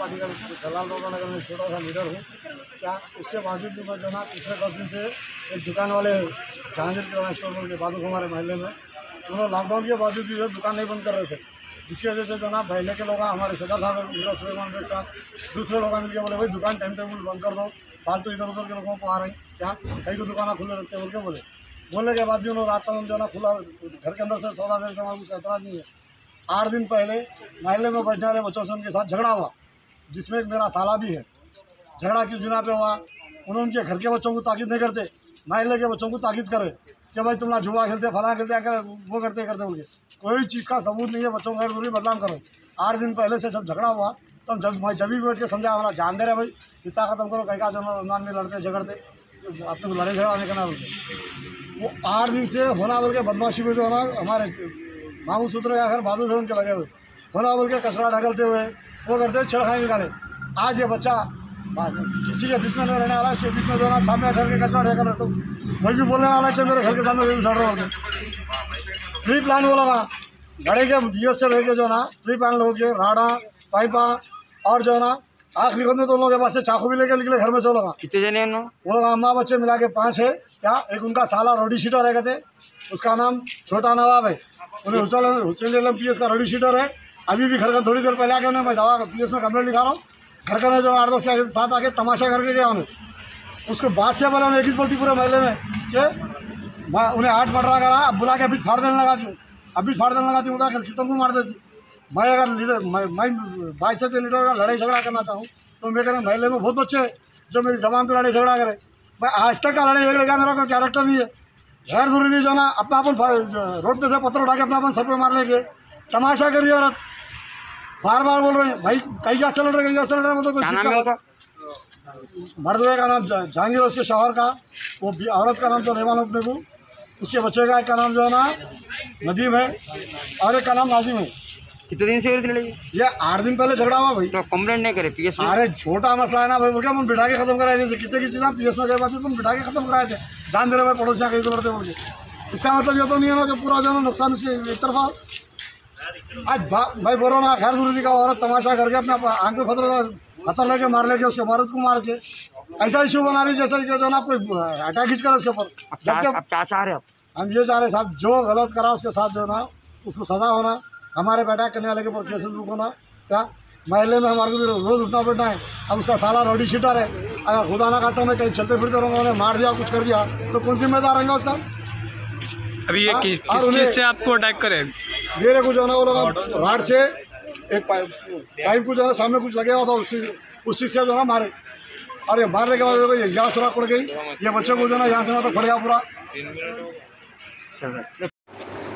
Party का जलाल बाबा नगर में छोटा सा लीडर हूँ। क्या उसके बावजूद भी मैं जो ना पिछले 10 दिन से एक दुकान वाले जहांगीर किराना स्टोर बोल के बादू हमारे महल्ले में, उन्होंने लॉकडाउन के बावजूद भी दुकान नहीं बंद कर रहे थे, जिसकी वजह से जो ना महल्ले के लोग हमारे सदर साहब मीरा सुलेमान बेग साहब दूसरे लोग मिलकर बोले भाई दुकान टाइम टेबल बंद कर दो, फालतू इधर उधर के लोगों को आ रही क्या कई को दुकान खुले रखते बोल के बोलने के बाद भी उन्होंने रात तक जो ना खुला घर के अंदर से सौदा देते हैं, उसका एतराज़ नहीं है। 8 दिन पहले महल्ले में बैठने वाले बच्चों से उनके साथ झगड़ा हुआ, जिसमें एक मेरा साला भी है। झगड़ा किस बिना पे हुआ, उन्होंने उनके घर के बच्चों को ताकीद नहीं करते, महल्ले के बच्चों को ताकीद करे कि भाई तुम ना जुआ खेलते फला खेलते आकर वो करते बोल के कोई चीज़ का सबूत नहीं है, बच्चों को जरूरी बदनाम करो। 8 दिन पहले से जब झगड़ा हुआ तब जब भी बैठ के समझा हमारा जान दे रहे भाई हिस्सा खत्म करो, कहीं का जो रमजान में लड़ते झगड़ते अपने को लड़े झगड़ा नहीं करना बोल के वो 8 दिन से होना बोल के बदमाशी में जो है ना हमारे मामू सूत्र या घर बाजू से उनके लगे हुए होना बोल के कचरा ढकलते हुए वो करते छेड़खानी निकाले। आज ये बच्चा किसी के बीच में नहीं रहने वाला है, इसके बीच में जो है ना सामने घर के कचरा ढकल रहे तो कोई भी बोलने वाला है मेरे घर के सामने उछल रहे होंगे। प्री प्लान वो लगा घड़े के दियो से लेके जो ना प्री प्लान लोग के राड़ा पाइपा और जो है ना आखिरी में तो उन लोगों के पास से चाकू भी लेके निकले घर में से लगा। कितने जने हैं वो लोग अम्मा बच्चे मिला के 5 है। क्या एक उनका साला रोडी शीटर है, कहते उसका नाम छोटा नवाब है, उन्हें हुसैन PS का रोडी शीटर है। अभी भी घर का थोड़ी देर पहले आके उन्हें मैं दवा PS में कंप्लेंट लिखा रहा हूँ, घर का जो 8-10 के साथ आके तमाशा करके गया उन्हें। उसको बात से बोला उन्हें एक ही बोलती पूरे महल्ले में कि उन्हें 8 पट रहा करा, अब बुला के अभी फाड़ देने लगा दूँ, अभी फाड़ देने लगा दूँ, उड़ा कर कितनों को मार देती। मैं अगर लीडर मैं 22 से लीडर का लड़ाई झगड़ा करना चाहूँ तो मैं कह महल्ले में बहुत बच्चे जो मेरी जबान पर लड़ाई झगड़ा करे। मैं आज तक का लड़ाई झगड़े का मेरा कोई कैरेक्टर नहीं है। गैर जरूरी नहीं जो ना अपना अपन रोड पे से पत्थर उठा के अपना अपन सर पे मार लेंगे, तमाशा करिए औरत बार बार बोल रहे हैं भाई कहीं जा चल रहे मतलब कोई चीज़ का मर्द का नाम जहांगीर, उसके शौहर का, वो औरत का नाम तो नहीं मालूम अपने को, उसके बच्चे का एक का नाम जो है ना नदीम है और एक का नाम नाजिम है। कितने दिन से हो रही थी लड़ाई? ये 8 दिन पहले झगड़ा हुआ भाई। तो कंप्लेंट नहीं करे PS में? अरे छोटा मसला है ना भाई, बोल के हम बिठा के खत्म कराए थे। कितने की चीज़ PS में गए बाद तुम बिठा के खत्म कराए थे, जान दे रहे भाई पड़ोसियाँ कहीं तो लड़ते बोल के। इसका मतलब ये तो नहीं है ना कि पूरा जो है ना नुकसान उसके एक तरफा। आज भाई बोलो ना खैर दूरी का औरत तमाशा करके अपने आँख में पत्थर लेके मार लेके उसके मर्द को मार के ऐसा इशू बना रही जैसे कि जो ना कोई अटैक खींच कर उसके ऊपर। अब क्या चाह रहे हो? हम ये चाह रहे साहब जो गलत करा उसके साथ जो ना उसको सजा होना, हमारे पे अटैक करने वाले के ऊपर केस बुक होना। क्या महल्ले में हमारे को भी रोज़ उठना बैठना है। अब उसका साला रोडी शीटर है, अगर खुदा ना खाता मैं कहीं चलते फिरते रहूँगा उन्हें मार दिया कुछ कर दिया तो कौन जिम्मेदार रहेगा उसका? अभी ये किस चीज़ से आपको अटैक करे? मेरे को जो है ना वो लोग राड से एक पाइप को जो है ना सामने कुछ लगे हुआ था उस चीज़ से जो है ना मारे, और ये मारने के बाद ये यहाँ सुराख पड़ गई, ये बच्चों को जो है ना यहाँ से मतलब फट गया पूरा।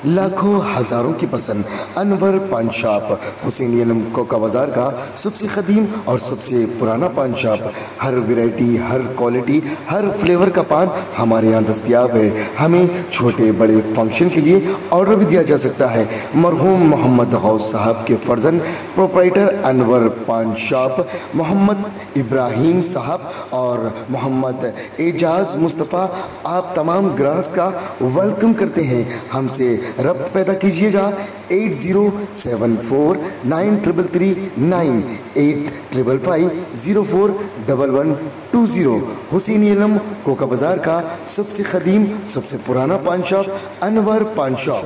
लाखों हजारों की पसंद अनवर पान शॉप, हुसैन कोका बाजार का सबसे कदीम और सबसे पुराना पान शॉप। हर वैरायटी, हर क्वालिटी, हर फ्लेवर का पान हमारे यहाँ दस्तयाब है। हमें छोटे बड़े फंक्शन के लिए ऑर्डर भी दिया जा सकता है। मरहूम मोहम्मद गौस साहब के फर्जंद प्रोप्राइटर अनवर पान शॉप मोहम्मद इब्राहिम साहब और मोहम्मद एजाज मुस्तफ़ा आप तमाम ग्राहक का वेलकम करते हैं। हमसे रब्त पैदा कीजिएगा 80749339 8555041120। हुसैन कोका बाजार का सबसे कदीम सबसे पुराना पान शॉप अनवर पान शॉप।